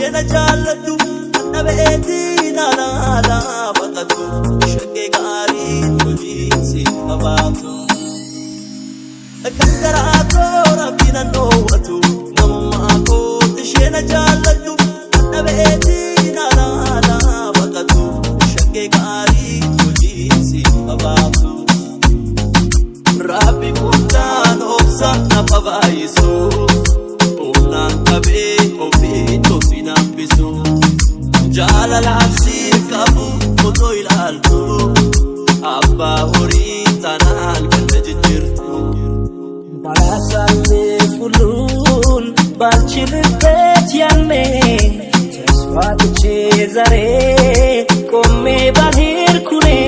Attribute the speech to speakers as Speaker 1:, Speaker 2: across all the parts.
Speaker 1: ishena jaalladhu nabeeti naanaala baqatu shakkee gaarii hojiinsi qabaatu kan garaa koo rabbiin annoowwatu namummaa kootti ishena jaalladhu nabeeti naanaala baqatu shakkee gaarii hojiinsi qabaatu rabbi guddaan obsa nafa baay'isu Ulan kabe ofi tofi nambisu Jala lapsi kabu foto ilaltu Abba hori tanal kanda jijirtu Balasalle fulun balchilibet yanne Tesfatuche zare komme balhir kune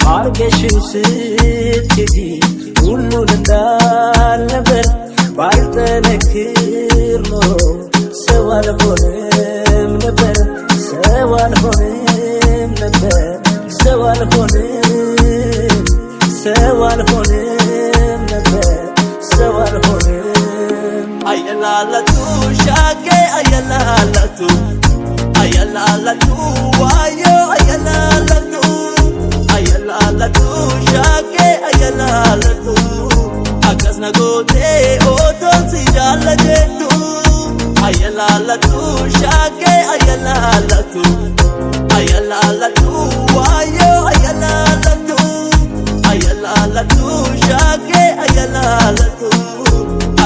Speaker 1: Margeshin sittidi Ullun ndal nabar ባልተነክር ኖሮ ሰው አልሆንም ነበር ሰው አልሆንም ነበር ሰው አልሆንም ሰው አልሆንም ነበር ሰው አልሆንም አየላለቱ ሻጌ አየላለቱ አየላለቱ ዋዮ አየላለቱ አየላለቱ ሻጌ አየላለቱ Akasna gote oton si jalla jettu Ayalallatu shake ayalallatu Ayalallatu wayo ayalallatu Ayalallatu shake ayalallatu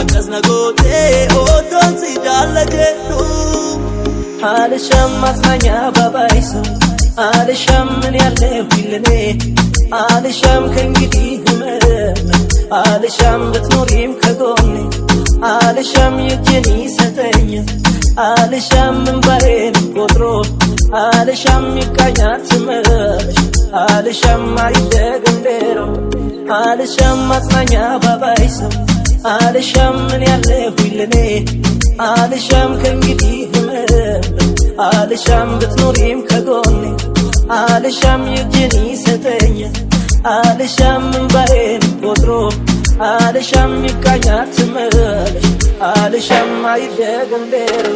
Speaker 1: Akasna gote oton si jalla jettu Alisham masanya babaisu Alisham min yalle filne Alisham kengidi Alisham betnurim kagoni Alisham yujeni satenya Alisham mbarim kodro Alisham yikayat merash Alisham aidegandero Alisham matnanya babaisa Alisham yalle huilene Alisham kengidi himem Alisham betnurim kagoni Alisham yujeni satenya Alisham mbarim kodro Alisham yikayat merash Alisham aidegandero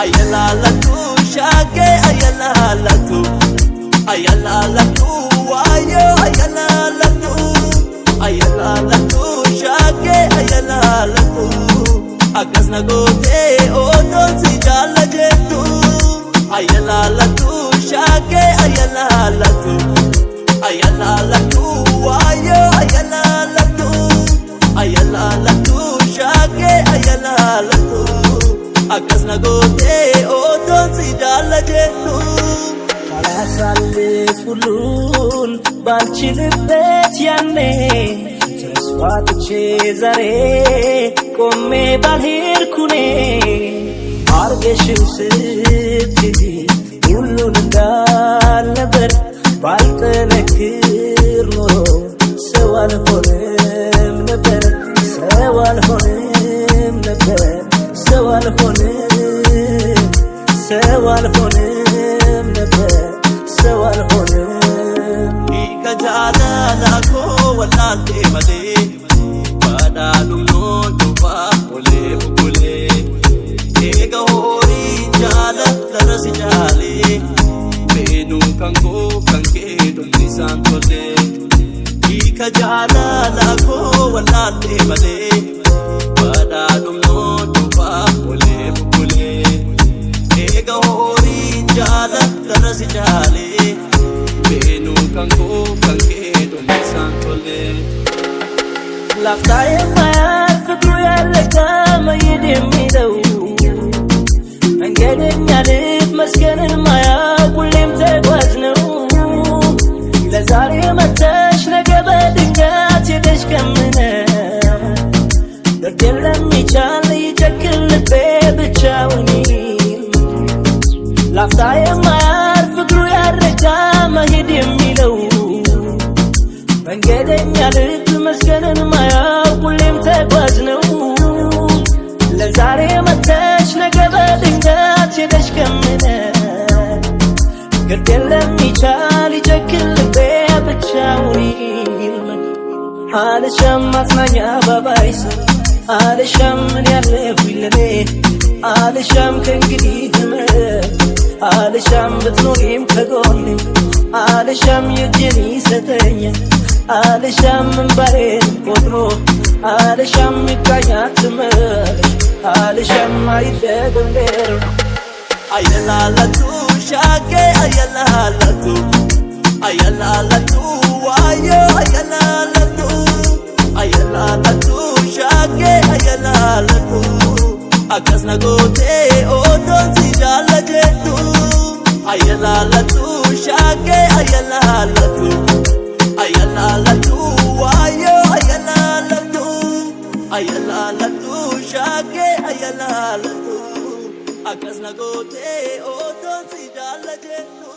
Speaker 1: Ayalallatu shake ayalallatu Ayalallatu wayo ayalallatu Ayalallatu shake ayalallatu Akasna gote oton si jalla jettu Ayalallatu shake ayalallatu Ayalallatu wayo ayalallatu Ayalallatu shake ayalallatu Akasna gote oton si jalla jettu Balasalle fulun balchilibet yanne Tesfatuche zare komme balhir kune Argeshin sittidi ullun ndal nabar ባልተነክር ኖሮ ሰው አልሆንም ነበር ሰው አልሆንም ነበር ሰው አልሆንም ሰው አልሆንም ነበር ሰው አልሆንም ይከጃላላኮ ወላቴ መሌ ባዳሉኖ ዱባ ወሌ ቡሌ ኤገሆሪ ጃለ ተረስ ጃሌ Benu kanko kanke dunnisan tole Ika jalala ko walate male Bada dumno duba mule mule Ega hori jala tarasi jale Benu kanko kanke dunnisan tole Laftaye maya fikru yalaka mayidimi daw Angedin yalib maskenin maya kulim tegwaj ነው ለዛሬ መተሽ ነገ በድንገት ሄደሽ ከምነ በደል ለሚቻል ይጨክል ልቤ ብቻውን ላፍታ የማያርፍ እግሩ ያረጋ መሄድ የሚለው መንገደኛ ልብ መስገንን ማያው ሁሌም ተጓዥ ነው ለዛሬ መተሽ ነገ በድንገት ሄደሽ ከምነ ግድ ለሚቻል ይጨክል ልቤ ብቻውን አልሻም ማጽናኛ ባባይስ አልሻም ምን ያለሁ ይለኔ አልሻም ከእንግዲህ ህመም አልሻም ብትኖሪም ከጎኔ አልሻም የእጄን ይሰጠኛል አልሻም እንባዬን ቆጥሮ አልሻም ይብቃኛል ትመለሽ አልሻም አይደገም ሌላ
Speaker 2: አየላለቱ ሻጌ አየላለቱ አየላለቱ ዋዮ አየላለቱ አየላለቱ ሻጌ አየላለቱ አከስነ ጎቴ ኦዶን ሲጃለጀቱ አየላለቱ ሻጌ አየላለቱ አየላለቱ ዋዮ አየላለቱ አየላለቱ ሻጌ አየላለቱ Akas nagote o don si jala jetu